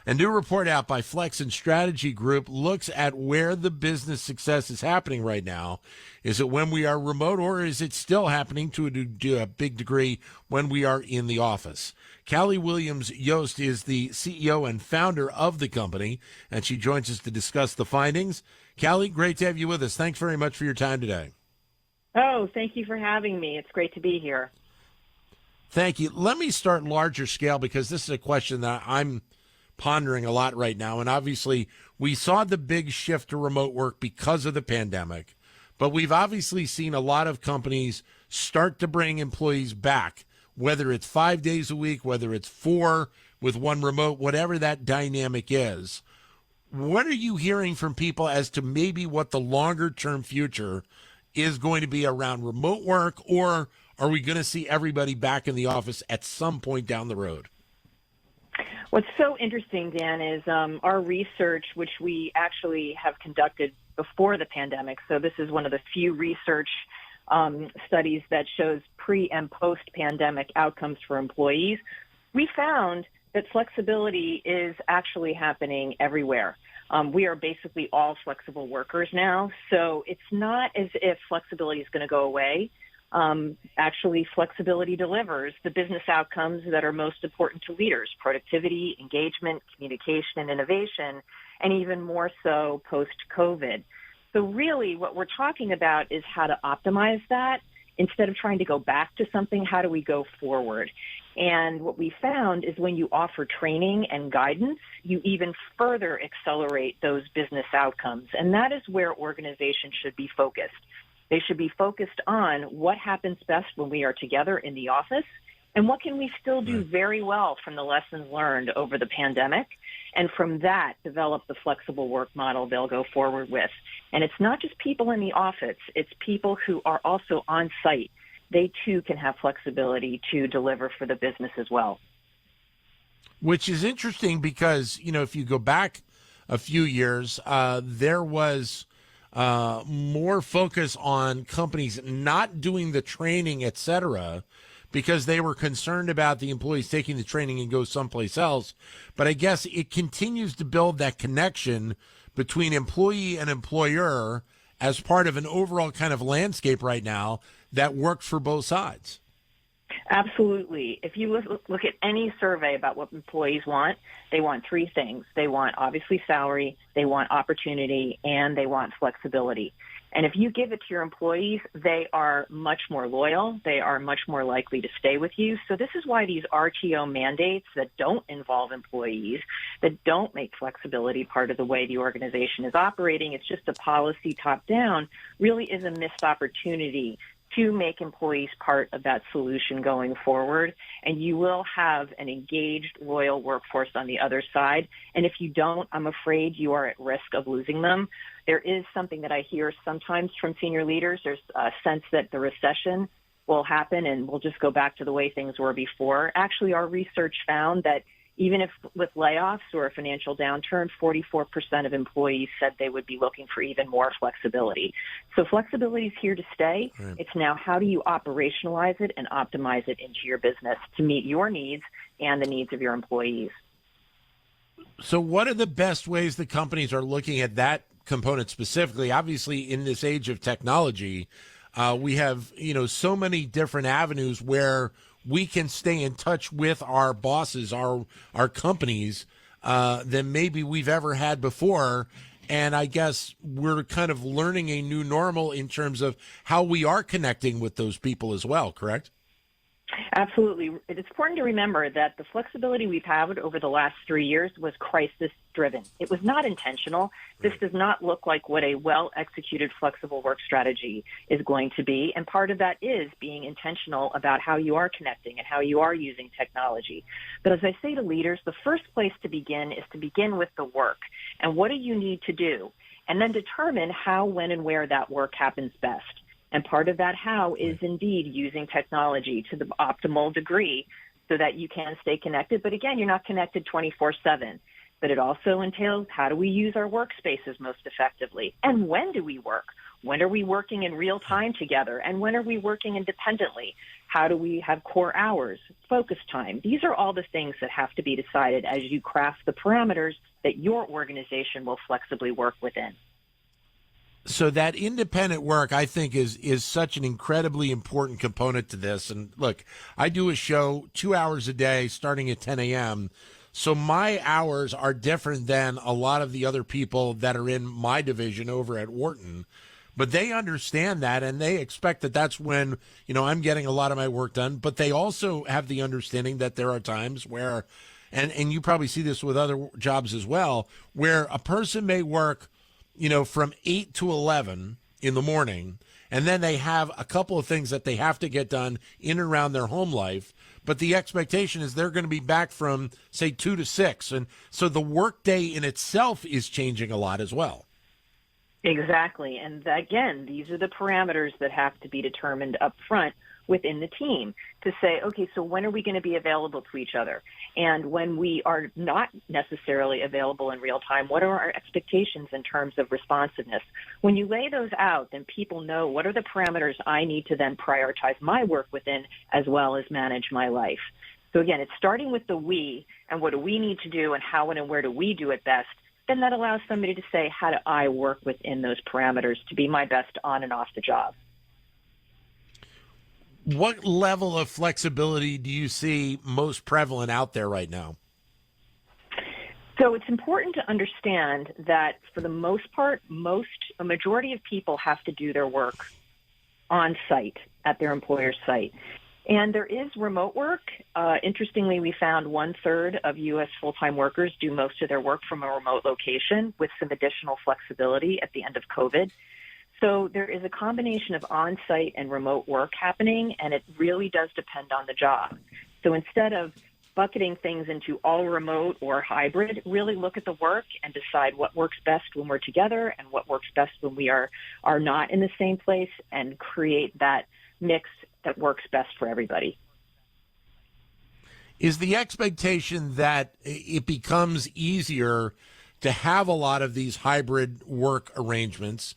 A new report out by Flex and Strategy Group looks at where the business success is happening right now. Is it when we are remote, or is it still happening to a big degree when we are in the office? Callie Williams Yost is the CEO and founder of the company, and she joins us to discuss the findings. Callie, great to have you with us. Thanks very much for your time today. Oh, thank you for having me. It's great to be here. Thank you. Let me start larger scale, because this is a question that I'm pondering a lot right now. And obviously, we saw the big shift to remote work because of the pandemic, but we've obviously seen a lot of companies start to bring employees back, whether it's 5 days a week, whether it's 4 with one remote, whatever that dynamic is. What are you hearing from people as to maybe what the longer term future is going to be around remote work, or are we going to see everybody back in the office at some point down the road? What's so interesting, Dan, is our research, which we actually have conducted before the pandemic. So this is one of the few research studies that shows pre- and post-pandemic outcomes for employees. We found that flexibility is actually happening everywhere. We are basically all flexible workers now, so it's not as if flexibility is going to go away. Actually, flexibility delivers the business outcomes that are most important to leaders: productivity, engagement, communication, and innovation, and even more so post-COVID. So really what we're talking about is how to optimize that. Instead of trying to go back to something, how do we go forward? And what we found is when you offer training and guidance, you even further accelerate those business outcomes. And that is where organizations should be focused. They should be focused on what happens best when we are together in the office, and what can we still do very well from the lessons learned over the pandemic, and from that develop the flexible work model they'll go forward with. And it's not just people in the office, it's people who are also on site. They too can have flexibility to deliver for the business as well. Which is interesting because, if you go back a few years, there was more focus on companies not doing the training, et cetera, because they were concerned about the employees taking the training and go someplace else. But I guess it continues to build that connection between employee and employer as part of an overall kind of landscape right now that works for both sides. Absolutely. If you look at any survey about what employees want, they want 3 things. They want, obviously, salary, they want opportunity, and they want flexibility. And if you give it to your employees, they are much more loyal. They are much more likely to stay with you. So this is why these RTO mandates that don't involve employees, that don't make flexibility part of the way the organization is operating, it's just a policy top-down, really is a missed opportunity to make employees part of that solution going forward. And you will have an engaged, loyal workforce on the other side. And if you don't, I'm afraid you are at risk of losing them. There is something that I hear sometimes from senior leaders. There's a sense that the recession will happen and we'll just go back to the way things were before. Actually, our research found that even if with layoffs or a financial downturn, 44% of employees said they would be looking for even more flexibility. So flexibility is here to stay. Right. It's now how do you operationalize it and optimize it into your business to meet your needs and the needs of your employees. So what are the best ways that companies are looking at that component specifically? Obviously, in this age of technology, we have, so many different avenues where we can stay in touch with our bosses, our companies, than maybe we've ever had before. And I guess we're kind of learning a new normal in terms of how we are connecting with those people as well, correct? Absolutely. It's important to remember that the flexibility we've had over the last 3 years was crisis-driven. It was not intentional. This does not look like what a well-executed flexible work strategy is going to be. And part of that is being intentional about how you are connecting and how you are using technology. But as I say to leaders, the first place to begin is to begin with the work. And what do you need to do? And then determine how, when, and where that work happens best. And part of that how is indeed using technology to the optimal degree so that you can stay connected. But again, you're not connected 24/7. But it also entails how do we use our workspaces most effectively? And when do we work? When are we working in real time together? And when are we working independently? How do we have core hours, focus time? These are all the things that have to be decided as you craft the parameters that your organization will flexibly work within. So that independent work, I think, is such an incredibly important component to this. And look, I do a show 2 hours a day starting at 10 a.m., so my hours are different than a lot of the other people that are in my division over at Wharton. But they understand that, and they expect that that's when, I'm getting a lot of my work done. But they also have the understanding that there are times where, and you probably see this with other jobs as well, where a person may work, from 8 to 11 in the morning, and then they have a couple of things that they have to get done in and around their home life. But the expectation is they're going to be back from, say, 2 to 6. And so the workday in itself is changing a lot as well. Exactly. And again, these are the parameters that have to be determined up front within the team to say, okay, so when are we going to be available to each other? And when we are not necessarily available in real time, what are our expectations in terms of responsiveness? When you lay those out, then people know what are the parameters I need to then prioritize my work within as well as manage my life. So again, it's starting with the we and what do we need to do and how and where do we do it best. Then that allows somebody to say, how do I work within those parameters to be my best on and off the job? What level of flexibility do you see most prevalent out there right now? So it's important to understand that for the most part, a majority of people have to do their work on site at their employer's site. And there is remote work. Interestingly, we found 1/3 of U.S. full-time workers do most of their work from a remote location with some additional flexibility at the end of COVID. So there is a combination of on-site and remote work happening, and it really does depend on the job. So instead of bucketing things into all remote or hybrid, really look at the work and decide what works best when we're together and what works best when we are not in the same place, and create that mix that works best for everybody. Is the expectation that it becomes easier to have a lot of these hybrid work arrangements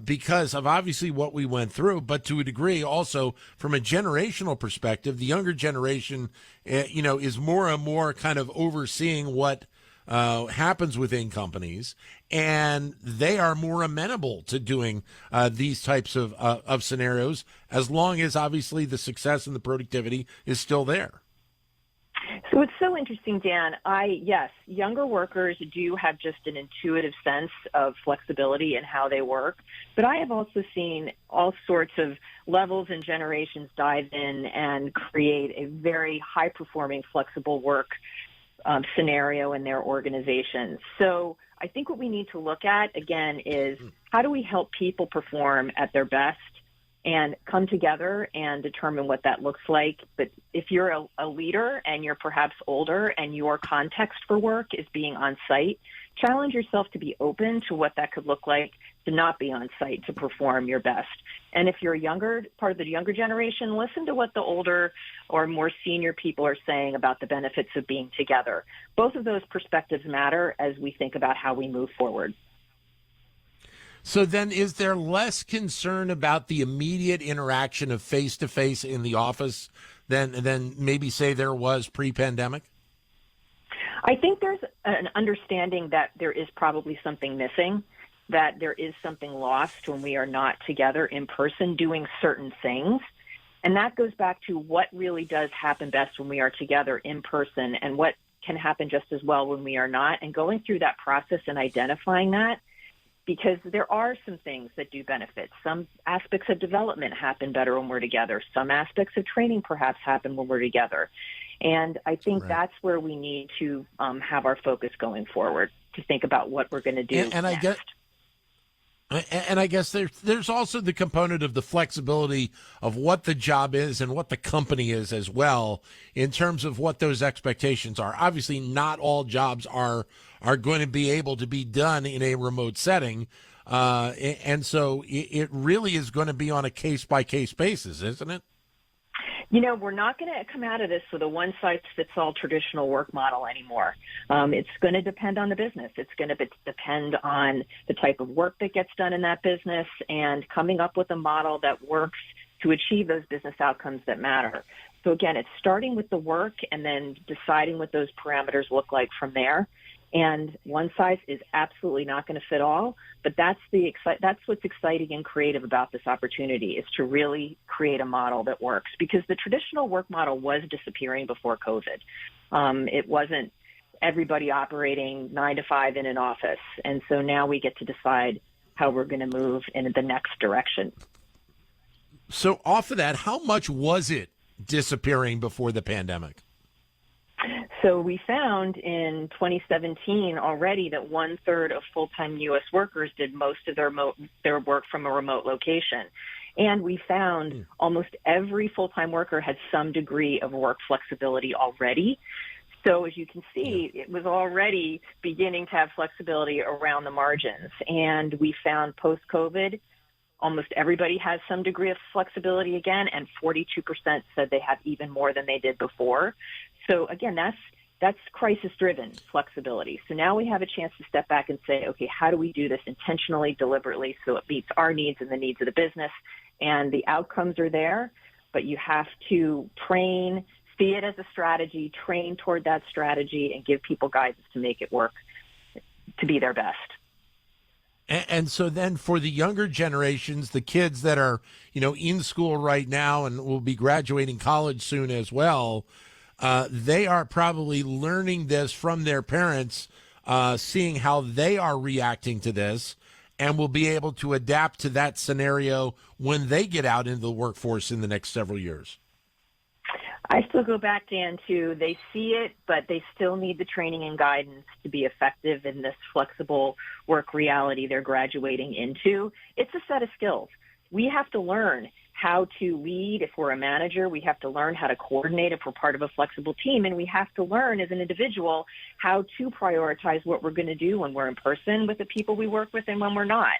because of obviously what we went through, but to a degree also from a generational perspective, the younger generation, is more and more kind of overseeing what happens within companies, and they are more amenable to doing these types of scenarios as long as obviously the success and the productivity is still there. So it's so interesting, Dan. Yes, younger workers do have just an intuitive sense of flexibility in how they work, but I have also seen all sorts of levels and generations dive in and create a very high-performing, flexible work scenario in their organizations. So I think what we need to look at, again, is how do we help people perform at their best and come together and determine what that looks like. But if you're a leader and you're perhaps older and your context for work is being on site, challenge yourself to be open to what that could look like to not be on site to perform your best. And if you're a younger part of the younger generation, listen to what the older or more senior people are saying about the benefits of being together. Both of those perspectives matter as we think about how we move forward. So then is there less concern about the immediate interaction of face-to-face in the office than maybe say there was pre-pandemic? I think there's an understanding that there is probably something missing, that there is something lost when we are not together in person doing certain things. And that goes back to what really does happen best when we are together in person and what can happen just as well when we are not, and going through that process and identifying that. Because there are some things that do benefit. Some aspects of development happen better when we're together. Some aspects of training perhaps happen when we're together. And I think that's where we need to have our focus going forward, to think about what we're going to do next. I guess there's also the component of the flexibility of what the job is and what the company is as well, in terms of what those expectations are. Obviously, not all jobs are going to be able to be done in a remote setting, and so it really is going to be on a case-by-case basis, isn't it? We're not going to come out of this with a one-size-fits-all traditional work model anymore. It's going to depend on the business. It's going to depend on the type of work that gets done in that business and coming up with a model that works to achieve those business outcomes that matter. So again, it's starting with the work and then deciding what those parameters look like from there. And one size is absolutely not going to fit all, but that's what's exciting and creative about this opportunity, is to really create a model that works, because the traditional work model was disappearing before COVID. It wasn't everybody operating 9 to 5 in an office. And so now we get to decide how we're going to move in the next direction. So off of that, how much was it disappearing before the pandemic? So we found in 2017 already that 1/3 of full-time U.S. workers did most of their work from a remote location. And we found almost every full-time worker had some degree of work flexibility already. So as you can see, it was already beginning to have flexibility around the margins. And we found post-COVID, almost everybody has some degree of flexibility again, and 42% said they have even more than they did before. So again, that's crisis-driven flexibility. So now we have a chance to step back and say, okay, how do we do this intentionally, deliberately, so it meets our needs and the needs of the business? And the outcomes are there, but you have to train, see it as a strategy, train toward that strategy, and give people guidance to make it work to be their best. And so then for the younger generations, the kids that are, in school right now and will be graduating college soon as well, they are probably learning this from their parents, seeing how they are reacting to this, and will be able to adapt to that scenario when they get out into the workforce in the next several years. I still go back, Dan, to they see it, but they still need the training and guidance to be effective in this flexible work reality they're graduating into. It's a set of skills. We have to learn how to lead. If we're a manager, we have to learn how to coordinate if we're part of a flexible team. And we have to learn as an individual how to prioritize what we're going to do when we're in person with the people we work with and when we're not.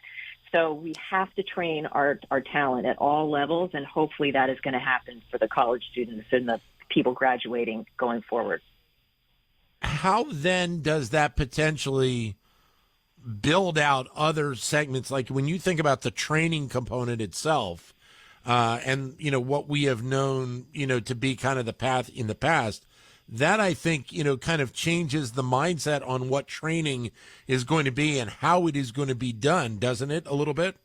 So we have to train our talent at all levels, and hopefully that is going to happen for the college students and the people graduating going forward. How then does that potentially build out other segments? Like when you think about the training component itself, and what we have known, to be kind of the path in the past, that I think, kind of changes the mindset on what training is going to be and how it is going to be done, doesn't it, a little bit?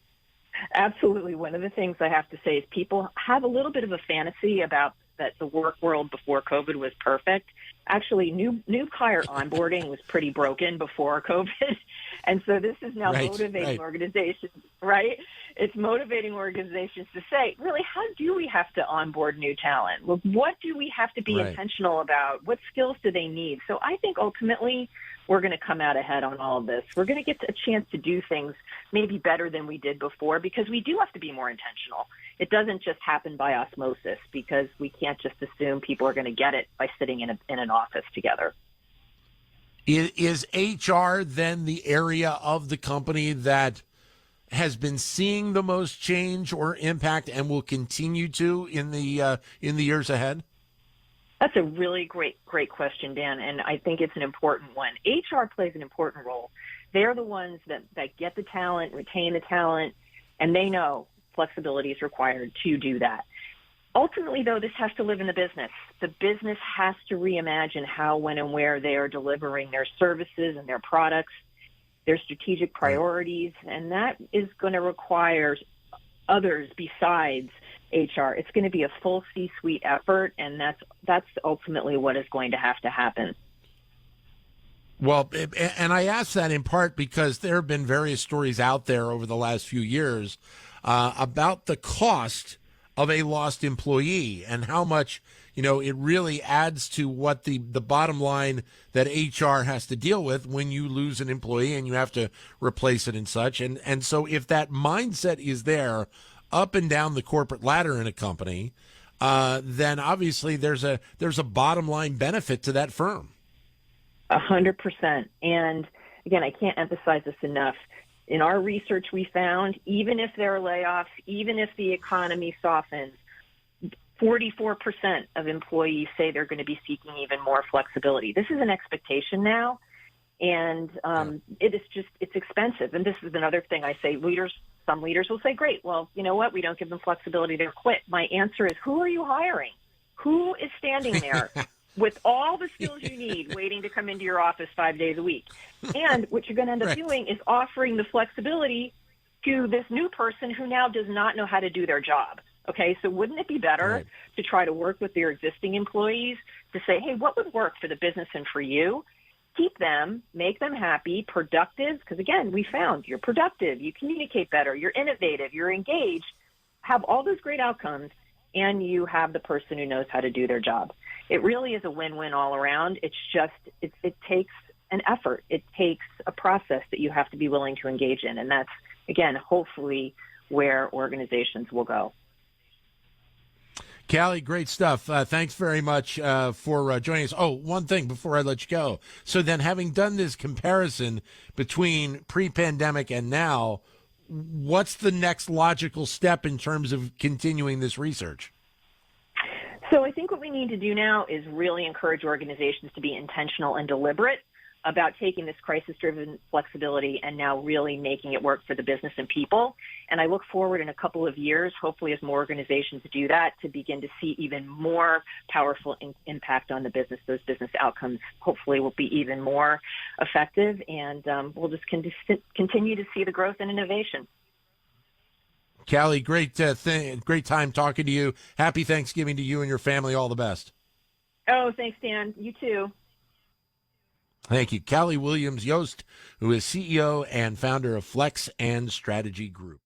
Absolutely. One of the things I have to say is people have a little bit of a fantasy about that the work world before COVID was perfect. Actually, new hire onboarding was pretty broken before COVID. And so this is now motivating organizations, right? It's motivating organizations to say, really, how do we have to onboard new talent? Well, what do we have to be intentional about? What skills do they need? So I think ultimately we're going to come out ahead on all of this. We're going to get a chance to do things maybe better than we did before, because we do have to be more intentional. It doesn't just happen by osmosis, because we can't just assume people are going to get it by sitting in an office together. Is HR then the area of the company that has been seeing the most change or impact and will continue to in the years ahead? That's a really great question, Dan, and I think it's an important one. HR plays an important role. They're the ones that get the talent, retain the talent, and they know flexibility is required to do that. Ultimately, though, this has to live in the business. The business has to reimagine how, when, and where they are delivering their services and their products, their strategic priorities, and that is going to require others besides HR. It's going to be a full C-suite effort, and that's ultimately what is going to have to happen. Well, and I ask that in part because there have been various stories out there over the last few years about the cost of a lost employee and how much, it really adds to what the bottom line that HR has to deal with when you lose an employee and you have to replace it and such. And so if that mindset is there up and down the corporate ladder in a company, then obviously there's a bottom line benefit to that firm. 100%. And again, I can't emphasize this enough. In our research, we found even if there are layoffs, even if the economy softens, 44% of employees say they're going to be seeking even more flexibility. This is an expectation now, and it's expensive. And this is another thing I say, some leaders will say, great, well, you know what, we don't give them flexibility, they'll quit. My answer is, who are you hiring? Who is standing there with all the skills you need waiting to come into your office 5 days a week? And what you're going to end up doing is offering the flexibility to this new person who now does not know how to do their job. Okay, so wouldn't it be better to try to work with your existing employees to say, hey, what would work for the business and for you? Keep them, make them happy, productive, because again, we found you're productive, you communicate better, you're innovative, you're engaged, have all those great outcomes, and you have the person who knows how to do their job. It really is a win-win all around. It's just, it takes an effort. It takes a process that you have to be willing to engage in, and that's, again, hopefully where organizations will go. Callie, great stuff. Thanks very much for joining us. Oh, one thing before I let you go. So then, having done this comparison between pre-pandemic and now, what's the next logical step in terms of continuing this research? So I think what we need to do now is really encourage organizations to be intentional and deliberate about taking this crisis-driven flexibility and now really making it work for the business and people. And I look forward in a couple of years, hopefully as more organizations do that, to begin to see even more powerful impact on the business. Those business outcomes hopefully will be even more effective, and we'll just continue to see the growth and innovation. Callie, great time talking to you. Happy Thanksgiving to you and your family. All the best. Oh, thanks, Dan. You too. Thank you. Callie Williams Yost, who is CEO and founder of Flex and Strategy Group.